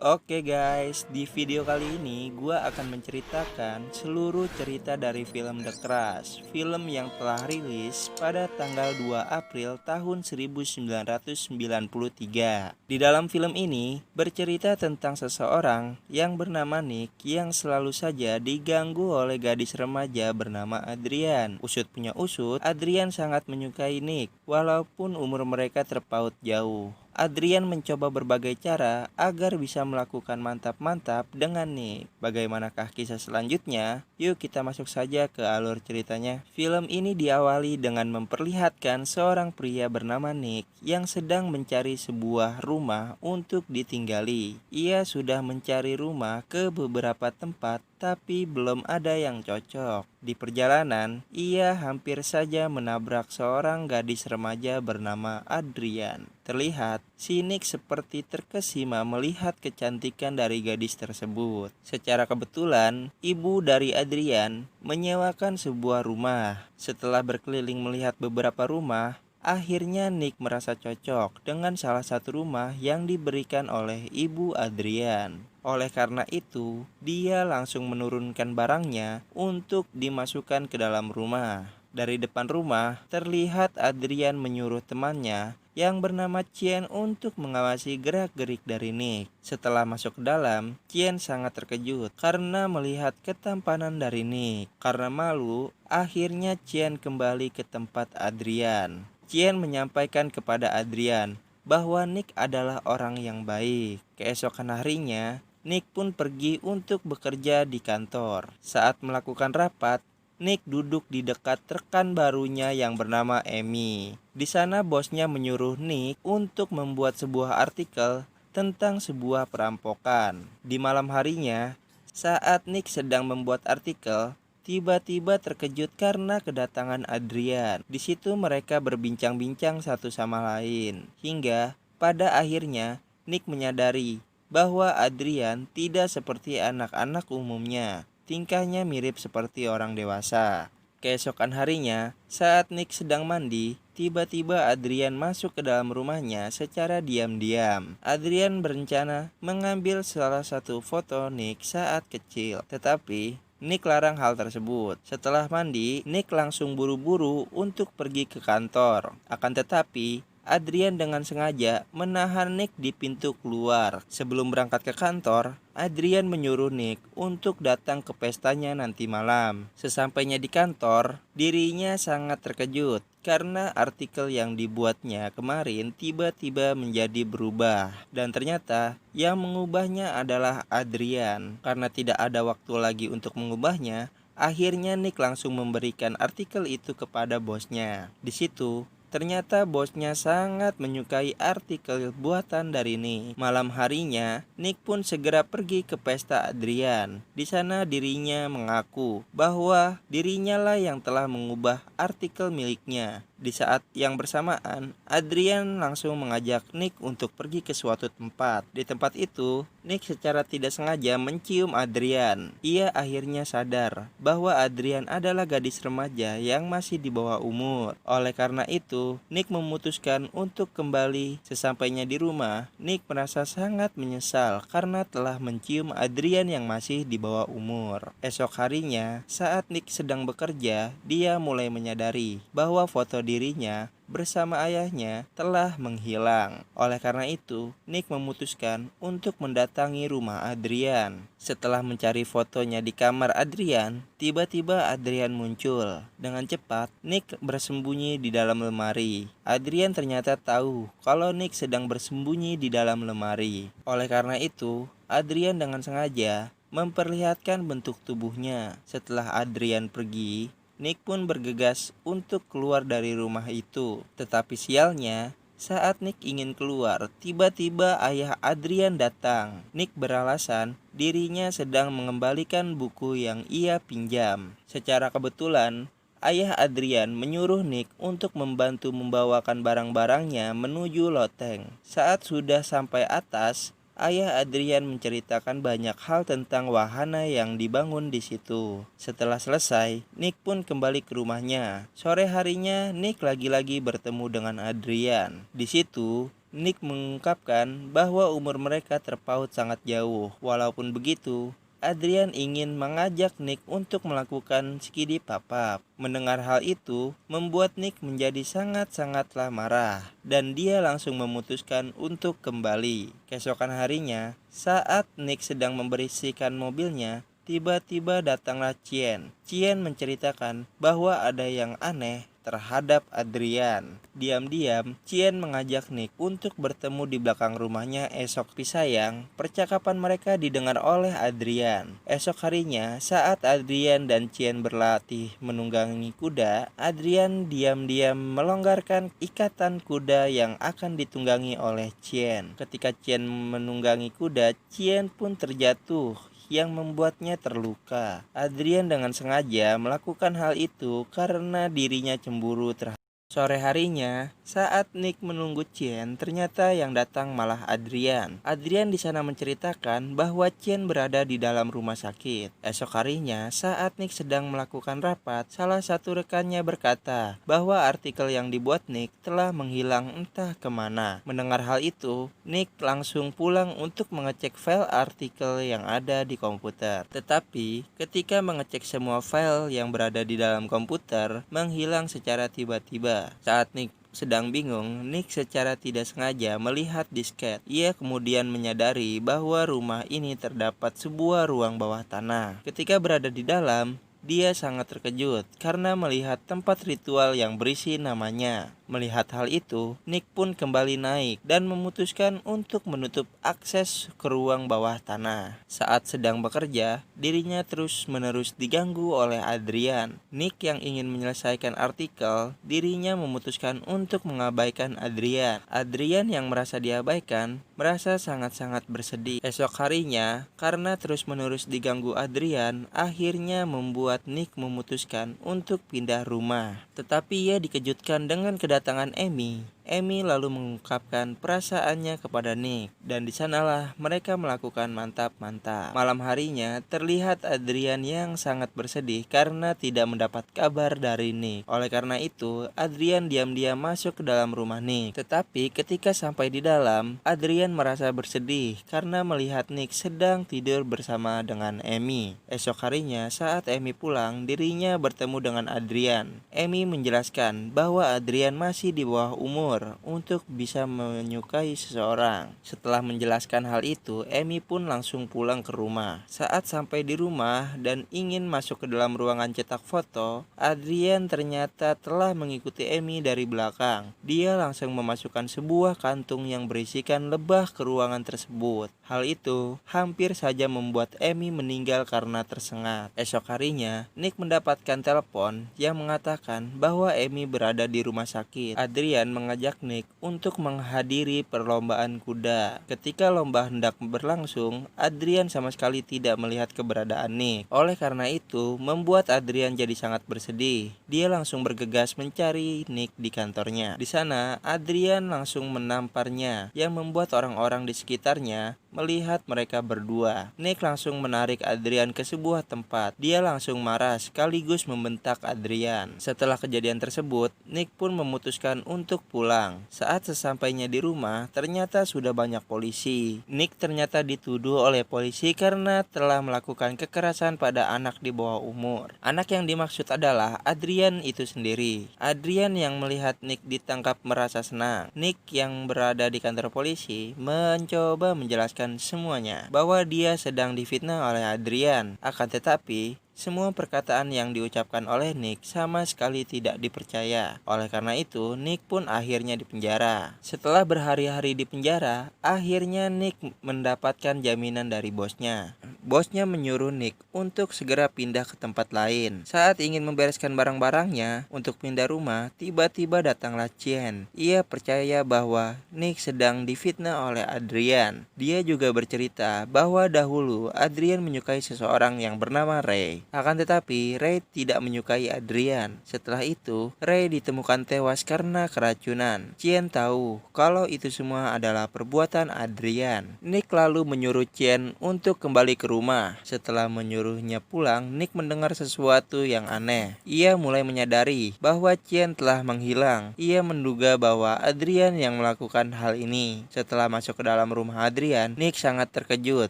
Oke guys, di video kali ini gua akan menceritakan seluruh cerita dari film The Crash, film yang telah rilis pada tanggal 2 April tahun 1993. Di dalam film ini bercerita tentang seseorang yang bernama Nick yang selalu saja diganggu oleh gadis remaja bernama Adrian. Usut punya usut, Adrian sangat menyukai Nick walaupun umur mereka terpaut jauh. Adrian mencoba berbagai cara agar bisa melakukan mantap-mantap dengan Nick. Bagaimanakah kisah selanjutnya? Yuk kita masuk saja ke alur ceritanya. Film ini diawali dengan memperlihatkan seorang pria bernama Nick yang sedang mencari sebuah rumah untuk ditinggali. Ia sudah mencari rumah ke beberapa tempat tapi belum ada yang cocok. Di perjalanan, ia hampir saja menabrak seorang gadis remaja bernama Adrian. Terlihat, si Nick seperti terkesima melihat kecantikan dari gadis tersebut. Secara kebetulan, ibu dari Adrian menyewakan sebuah rumah. Setelah berkeliling melihat beberapa rumah, akhirnya Nick merasa cocok dengan salah satu rumah yang diberikan oleh ibu Adrian. Oleh karena itu, dia langsung menurunkan barangnya untuk dimasukkan ke dalam rumah. Dari depan rumah, terlihat Adrian menyuruh temannya yang bernama Chien untuk mengawasi gerak-gerik dari Nick. Setelah masuk ke dalam, Chien sangat terkejut karena melihat ketampanan dari Nick. Karena malu, akhirnya Chien kembali ke tempat Adrian. Chien menyampaikan kepada Adrian bahwa Nick adalah orang yang baik. Keesokan harinya, Nick pun pergi untuk bekerja di kantor. Saat melakukan rapat, Nick duduk di dekat rekan barunya yang bernama Amy. Di sana bosnya menyuruh Nick untuk membuat sebuah artikel tentang sebuah perampokan. Di malam harinya, saat Nick sedang membuat artikel, tiba-tiba terkejut karena kedatangan Adrian. Di situ mereka berbincang-bincang satu sama lain. Hingga pada akhirnya Nick menyadari bahwa Adrian tidak seperti anak-anak umumnya. Tingkahnya mirip seperti orang dewasa. Keesokan harinya, saat Nick sedang mandi, tiba-tiba Adrian masuk ke dalam rumahnya secara diam-diam. Adrian berencana mengambil salah satu foto Nick saat kecil, tetapi Nick larang hal tersebut. Setelah mandi, Nick langsung buru-buru untuk pergi ke kantor. Akan tetapi, Adrian dengan sengaja menahan Nick di pintu keluar. Sebelum berangkat ke kantor, Adrian menyuruh Nick untuk datang ke pestanya nanti malam. Sesampainya di kantor, dirinya sangat terkejut karena artikel yang dibuatnya kemarin tiba-tiba menjadi berubah. Dan ternyata yang mengubahnya adalah Adrian. Karena tidak ada waktu lagi untuk mengubahnya, akhirnya Nick langsung memberikan artikel itu kepada bosnya. Di situ, ternyata bosnya sangat menyukai artikel buatan dari Nick. Malam harinya, Nick pun segera pergi ke pesta Adrian. Di sana dirinya mengaku bahwa dirinya lah yang telah mengubah artikel miliknya. Di saat yang bersamaan, Adrian langsung mengajak Nick untuk pergi ke suatu tempat. Di tempat itu, Nick secara tidak sengaja mencium Adrian. Ia akhirnya sadar bahwa Adrian adalah gadis remaja yang masih di bawah umur. Oleh karena itu, Nick memutuskan untuk kembali. Sesampainya di rumah, Nick merasa sangat menyesal karena telah mencium Adrian yang masih di bawah umur. Esok harinya, saat Nick sedang bekerja, dia mulai menyadari bahwa foto dirinya bersama ayahnya telah menghilang. Oleh karena itu, Nick memutuskan untuk mendatangi rumah Adrian. Setelah mencari fotonya di kamar Adrian, tiba-tiba Adrian muncul. Dengan cepat, Nick bersembunyi di dalam lemari. Adrian ternyata tahu kalau Nick sedang bersembunyi di dalam lemari. Oleh karena itu, Adrian dengan sengaja memperlihatkan bentuk tubuhnya. Setelah Adrian pergi, Nick pun bergegas untuk keluar dari rumah itu. Tetapi sialnya, saat Nick ingin keluar, tiba-tiba ayah Adrian datang. Nick beralasan dirinya sedang mengembalikan buku yang ia pinjam. Secara kebetulan, ayah Adrian menyuruh Nick untuk membantu membawakan barang-barangnya menuju loteng. Saat sudah sampai atas, ayah Adrian menceritakan banyak hal tentang wahana yang dibangun di situ. Setelah selesai, Nick pun kembali ke rumahnya. Sore harinya, Nick lagi-lagi bertemu dengan Adrian. Di situ, Nick mengungkapkan bahwa umur mereka terpaut sangat jauh. Walaupun begitu, Adrian ingin mengajak Nick untuk melakukan skidi pap-up. Mendengar hal itu, membuat Nick menjadi sangat-sangatlah marah, dan dia langsung memutuskan untuk kembali. Keesokan harinya, saat Nick sedang membersihkan mobilnya, tiba-tiba datanglah Chien. Chien menceritakan bahwa ada yang aneh terhadap Adrian. Diam-diam, Chien mengajak Nick untuk bertemu di belakang rumahnya esok. Tapi sayang, percakapan mereka didengar oleh Adrian. Esok harinya, saat Adrian dan Chien berlatih menunggangi kuda, Adrian diam-diam melonggarkan ikatan kuda yang akan ditunggangi oleh Chien. Ketika Chien menunggangi kuda, Chien pun terjatuh yang membuatnya terluka. Adrian dengan sengaja melakukan hal itu karena dirinya cemburu terhadap. Sore harinya, saat Nick menunggu Chien, ternyata yang datang malah Adrian. Adrian di sana menceritakan bahwa Chien berada di dalam rumah sakit. Esok harinya, saat Nick sedang melakukan rapat, salah satu rekannya berkata bahwa artikel yang dibuat Nick telah menghilang entah kemana. Mendengar hal itu, Nick langsung pulang untuk mengecek file artikel yang ada di komputer. Tetapi, ketika mengecek semua file yang berada di dalam komputer, menghilang secara tiba-tiba. Saat Nick sedang bingung, Nick secara tidak sengaja melihat disket. Ia kemudian menyadari bahwa rumah ini terdapat sebuah ruang bawah tanah. Ketika berada di dalam, dia sangat terkejut karena melihat tempat ritual yang berisi namanya. Melihat hal itu, Nick pun kembali naik dan memutuskan untuk menutup akses ke ruang bawah tanah. Saat sedang bekerja, dirinya terus-menerus diganggu oleh Adrian. Nick yang ingin menyelesaikan artikel, dirinya memutuskan untuk mengabaikan Adrian. Adrian yang merasa diabaikan, merasa sangat-sangat bersedih. Esok harinya, karena terus-menerus diganggu Adrian, akhirnya membuat Nick memutuskan untuk pindah rumah. Tetapi ia dikejutkan dengan kedatangan Amy. Amy lalu mengungkapkan perasaannya kepada Nick, dan di sanalah mereka melakukan mantap-mantap. Malam harinya, terlihat Adrian yang sangat bersedih karena tidak mendapat kabar dari Nick. Oleh karena itu, Adrian diam-diam masuk ke dalam rumah Nick. Tetapi ketika sampai di dalam, Adrian merasa bersedih karena melihat Nick sedang tidur bersama dengan Amy. Esok harinya, saat Amy pulang, dirinya bertemu dengan Adrian. Amy menjelaskan bahwa Adrian masih di bawah umur untuk bisa menyukai seseorang. Setelah menjelaskan hal itu, Amy pun langsung pulang ke rumah. Saat sampai di rumah dan ingin masuk ke dalam ruangan cetak foto, Adrian ternyata telah mengikuti Amy dari belakang. Dia langsung memasukkan sebuah kantung yang berisikan lebah ke ruangan tersebut. Hal itu hampir saja membuat Amy meninggal karena tersengat. Esok harinya, Nick mendapatkan telepon yang mengatakan bahwa Amy berada di rumah sakit. Adrian mengajak Nick untuk menghadiri perlombaan kuda. Ketika lomba hendak berlangsung, Adrian sama sekali tidak melihat keberadaan Nick. Oleh karena itu, membuat Adrian jadi sangat bersedih. Dia langsung bergegas mencari Nick di kantornya. Di sana, Adrian langsung menamparnya, yang membuat orang-orang di sekitarnya melihat mereka berdua. Nick langsung menarik Adrian ke sebuah tempat. Dia langsung marah sekaligus membentak Adrian. Setelah kejadian tersebut, Nick pun memutuskan untuk pulang. Saat sesampainya di rumah, ternyata sudah banyak polisi. Nick ternyata dituduh oleh polisi karena telah melakukan kekerasan pada anak di bawah umur. Anak yang dimaksud adalah Adrian itu sendiri. Adrian yang melihat Nick ditangkap merasa senang. Nick yang berada di kantor polisi mencoba menjelaskan semuanya bahwa dia sedang difitnah oleh Adrian. Akan tetapi, semua perkataan yang diucapkan oleh Nick sama sekali tidak dipercaya. Oleh karena itu, Nick pun akhirnya dipenjara. Setelah berhari-hari di penjara, akhirnya Nick mendapatkan jaminan dari bosnya. Bosnya menyuruh Nick untuk segera pindah ke tempat lain. Saat ingin membereskan barang-barangnya untuk pindah rumah, tiba-tiba datanglah Chien. Ia percaya bahwa Nick sedang difitnah oleh Adrian. Dia juga bercerita bahwa dahulu Adrian menyukai seseorang yang bernama Ray. Akan tetapi Ray tidak menyukai Adrian. Setelah itu, Ray ditemukan tewas karena keracunan. Chien tahu kalau itu semua adalah perbuatan Adrian. Nick lalu menyuruh Chien untuk kembali ke rumah. Setelah menyuruhnya pulang, Nick mendengar sesuatu yang aneh. Ia mulai menyadari bahwa Chien telah menghilang. Ia menduga bahwa Adrian yang melakukan hal ini. Setelah masuk ke dalam rumah Adrian, Nick sangat terkejut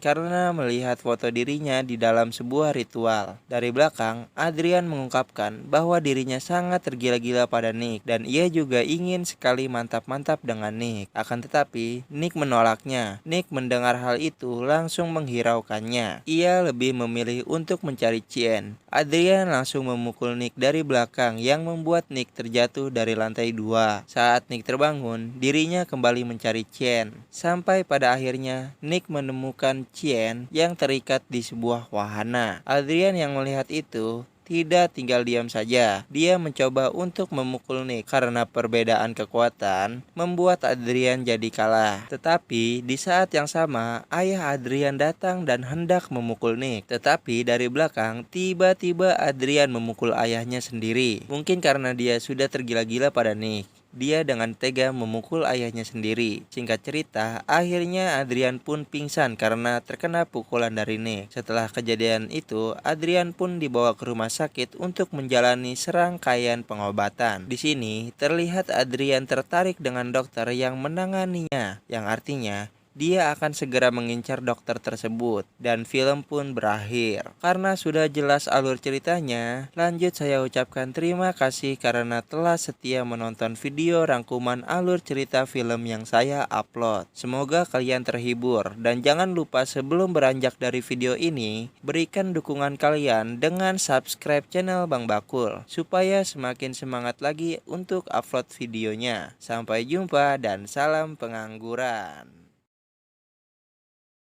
karena melihat foto dirinya di dalam sebuah ritual. Dari belakang, Adrian mengungkapkan bahwa dirinya sangat tergila-gila pada Nick dan ia juga ingin sekali mantap-mantap dengan Nick. Akan tetapi, Nick menolaknya. Nick mendengar hal itu langsung menghiraukannya. Ia lebih memilih untuk mencari Chien. Adrian langsung memukul Nick dari belakang yang membuat Nick terjatuh dari lantai 2. Saat Nick terbangun, dirinya kembali mencari Chien. Sampai pada akhirnya, Nick menemukan Chien yang terikat di sebuah wahana. Adrian yang melihat itu tidak tinggal diam saja. Dia mencoba untuk memukul Nick karena perbedaan kekuatan membuat Adrian jadi kalah. Tetapi di saat yang sama, ayah Adrian datang dan hendak memukul Nick. Tetapi dari belakang, tiba-tiba Adrian memukul ayahnya sendiri. Mungkin karena dia sudah tergila-gila pada Nick. Dia dengan tega memukul ayahnya sendiri. Singkat cerita, akhirnya Adrian pun pingsan karena terkena pukulan dari Nick. Setelah kejadian itu, Adrian pun dibawa ke rumah sakit untuk menjalani serangkaian pengobatan. Di sini, terlihat Adrian tertarik dengan dokter yang menanganinya, yang artinya dia akan segera mengincar dokter tersebut. Dan film pun berakhir. Karena sudah jelas alur ceritanya, lanjut saya ucapkan terima kasih karena telah setia menonton video rangkuman alur cerita film yang saya upload. Semoga kalian terhibur. Dan jangan lupa sebelum beranjak dari video ini, berikan dukungan kalian dengan subscribe channel Bang Bakul, supaya semakin semangat lagi untuk upload videonya. Sampai jumpa dan salam pengangguran.